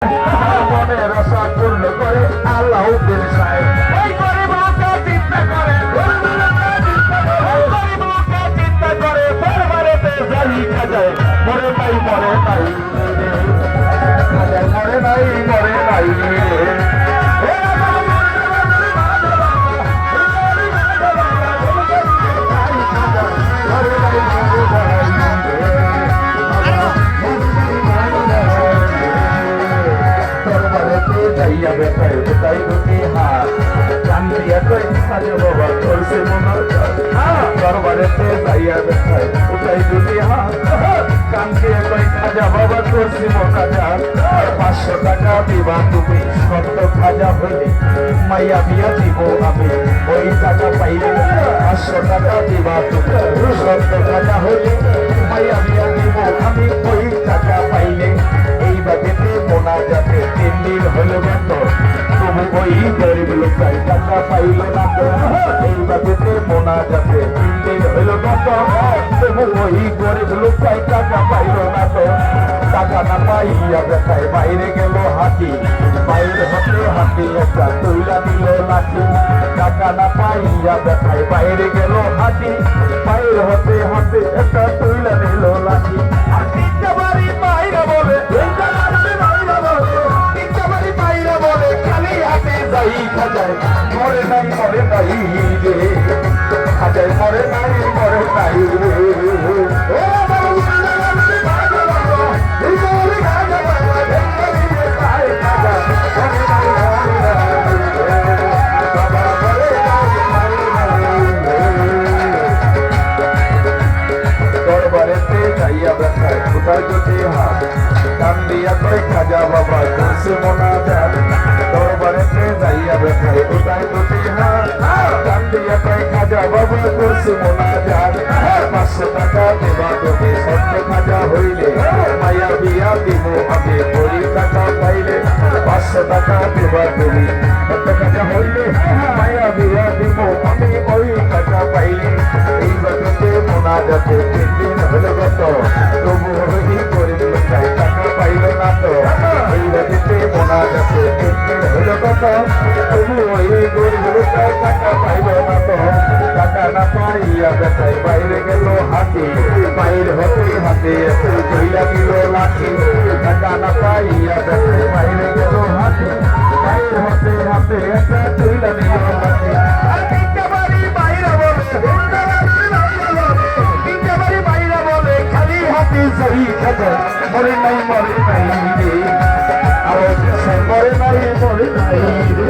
মনের আশা পূর্ণ করে আল্লাহ দিন সাহেব এই গরিব লোকটা চিন্তা করে গরিব লোকটা চিন্তা করে বারবারেতে জালি খাজায় মরে নাই মরে নাই খাজায় মরে নাই মরে নাই যাইয়া বেটাই বেটাই দুটি হাত কান দিয়া কই সাজে বাবা করছে মনে দরবারেতে যাইয়া বেটাই উঠাই দুটি হাত কান দিয়ে কই খাজা বাবা করছি মনে 500 টাকা দিবা তুমি সত্য খাজা হইলে মাইয়া বিয়া দিব আমি ওই টাকা পাইলে 500 টাকা দিবা তুমি সত্য খাজা হইলে মাইয়া বিয়া দিব আমি ওই টাকা পাইলে এই বাগেতে মোনা যাতে 3 দিন হলো গত তবু ওই গরিব লোকটাই টাকা পাইল না তো এই বাগেতে মোনা যাতে 3 দিন হলো গত তবু ওই গরিব লোকটাই টাকা পাইল না তো টাকা না পাইয়া বেটায় বাইরে গেল হাতি বাইরে হতে হাতি একটা তৈলা দিল লাঠি টাকা না পাইয়া বেটায় বাইরে গেল হাতি বাইরে হতে হাতে একটা তৈলা দিল লাঠি আর তিনটা বাড়ি বাইরে বলে খালি হাতে যাই খাজায় মরে নাই মরে নাই রে খাজায় মরে নাই মরে নাই দরবারেতে যাইয়া বেটায় কোথায় যদি হাত কান দিয়া কই খাজা বাবা করছে মনা যান দরবারেতে যাইয়া বেটায় কোথায় যদি হাত কান দিয়া কই খাজা বাবা করছে মনা যান 500 টাকা দেবা তুমি সত্য খাজা হইলে মায়া বিয়া দিব আমি ওই টাকা পাইলে 500 টাকা দেবা তুমি সত্য খাজা হইলে মায়া বিয়া দিব আমি ওই টাকা পাইলে এই বাড়িতে মোনা যাতে 3 দিন হলো গত তবু ওই গরিব লোকটাই টাকা পাইল না তো এই বাড়িতে মোনা যাতে 3 দিন হলো গত তবু ওই গরিব লোকটাই টাকা পাইল না তো টাকা না পাইয়া বেটাই বাইরে গেল হাতি বাইরে হতে হাতে তৈলা দিল লাঠি টাকা না পাইয়া বেটাই বাইরে গেল হাতি বাইরে হতে হাতে একটা তৈলা দিল লাঠি আর তিনটা বাড়ি বাইরে বলে খালি হাতে যাই খাজা মরে নাই মরে নাই রে আবার মরে নাই মরে নাই রে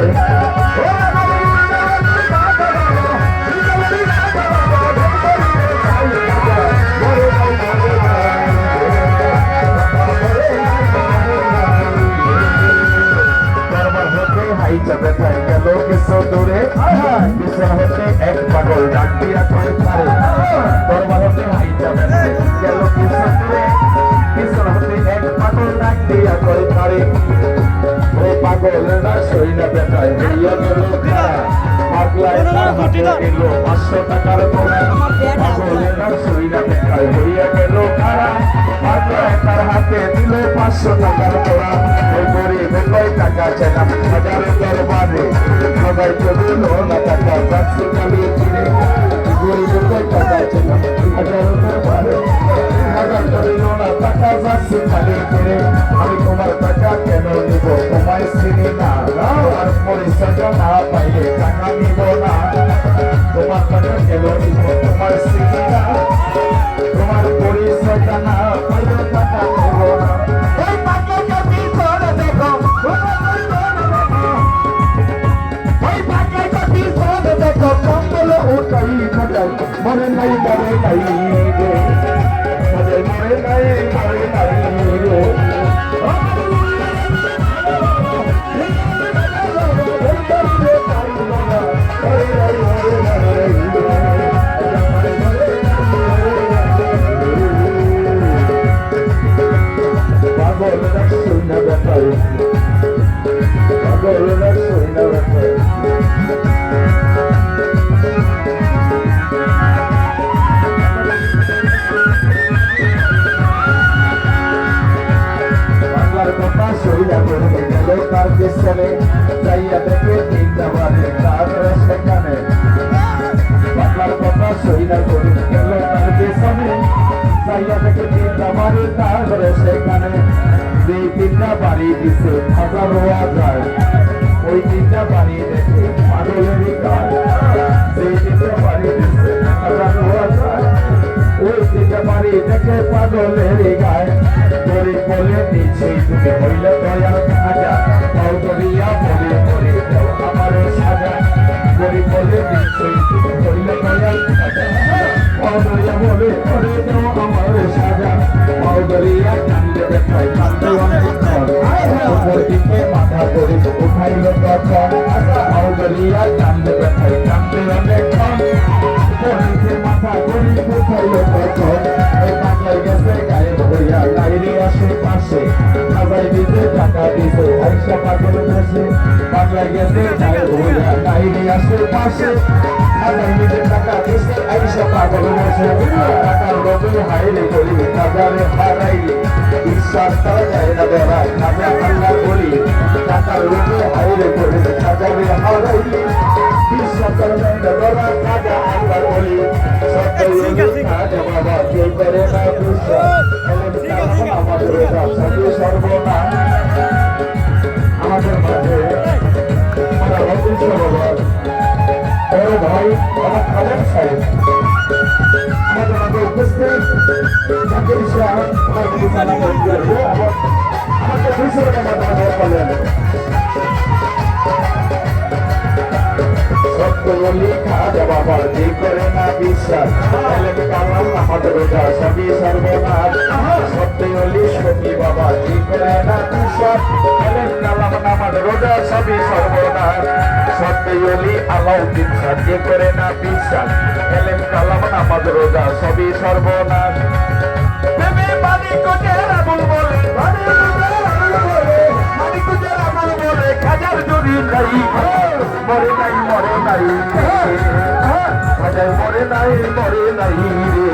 বেটায় গেল কিছু দূরে পিছন হতে এক পাগল ডাক দিয়া কয় পারে দরবার হতে হাইটা বেটায় গেল কিছু দূরে পিছন হতে এক পাগল ডাক দিয়া কয় পারে ও পাগল না সই না বেটায় হইয়া গেল পাগলায় তার হাতে এলো 500 টাকার নোট পাগল না সই না বেটায় হইয়া গেল খারা পাগলায় তার হাতে দিল 500 টাকার নোট ওই গরিব কয় টাকা চাইলাম হাজারের দরবারে সবাই তো দিল না টাকা যাচ্ছে কালি কিনে গরিব কয় টাকা চাইলাম হাজারের দরবারে হাজার দিল না টাকা যাচ্ছে খালি কিনে আমি তোমার টাকা কেন নিব তোমায় চিনি না আর পরিচয় না পাইলে টাকা নিব না তোমার টাকা কেন নিব তোমার চিনি না তোমার পরিচয়টা না পাইলে টাকা নিব না ওই টাকাটা পিছনে দেখো উঠাই খাজাই মরে নাই মরে নাই রে খাজাই মরে নাই মরে নাই রে পাগল না শুই না ব্যাপার পাগল না শুই না ব্যাপার বাংলার কথা সইলা করে পিছনে যাইয়া দেখে তিনটা বাড়ি তারপরে সেখানে পাগলার কথা সইনা করে গেল তার পেছনে যাইয়া দেখে তিনটা বাড়ি তারপরে সেখানে যে তিনটা বাড়ি দিছে 1000 ওই তিনটা বাড়ি দেখে পাগলেরই কাজ যে তিনটা বাড়ি দিছে 1000 ওই তিনটা বাড়ি দেখে পাগলেরই গায় গরিব বলে নিচ্ছে তুমি হইলে দয়াল খাজা পাও করিয়া বলে বলে দাও আমার সাজা গরিব বলে নিচ্ছে তুমি হইলে দয়াল খাজা পাও করিয়া বলে বলে দাও আমার সাজা পাও করিয়া কান্দে দেখাই কান্দে অনেকক্ষণ উপর দিকে মাথা করে উঠাইল তখন পাও করিয়া কান্দে দেখাই কান্দে অনেকক্ষণ উপর দিকে মাথা করে উঠাইল তখন এই পাগলাই গেছে গায়ে হইয়া গাইরে আশেপাশে খাজাই দিতে টাকা দিতে আইসা পাগল বসে পাগলাই গেছে গায়ে হইয়া গাইরে আশেপাশে খাজাই দিতে টাকা দিতে আইসা পাগল বসে টাকার লোভে হাইরে করি খাজারে হারাইলে বিশ্বাস করা যায় না বেড়া খাজা আল্লাহ বলি টাকার লোভে হাইরে করি খাজারে হারাইলে বিশ্বাস করা যায় না বেড়া খাজা আল্লাহ বলি সত্যি খাজা বাবা কেউ করে না বিশ্বাস আমাদের সর্বনাশ আমাদের মাঝে বড় ভাই আমার খালেদ সাহেব আমাদের মাঝে উপস্থিত জাকির শাহ আমাকে 200 টাকা মাধ্যমে বলেন সত্য বলি খাজা বাবার যে করে না বিশ্বাস কালাম আমাদের ওটা সবই সর্বনাশ সত্য বলি সতী বাবা যে করে না বিশ্বাস কালাম আমাদের ওটা সবই সর্বনাশ সত্য বলি আলাউদ্দিন শাহ যে করে না বিশ্বাস কালাম আমাদের ওটা সবই সর্বনাশ খাজার জড়ি নাই মরে নাই মরে নাই খাজার মরে নাই রে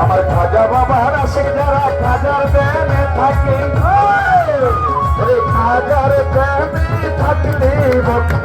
আমার খাজা বাবার আসে যারা খাজার প্রেমে থাকে খাজার প্রেমে থাকলে ভক্ত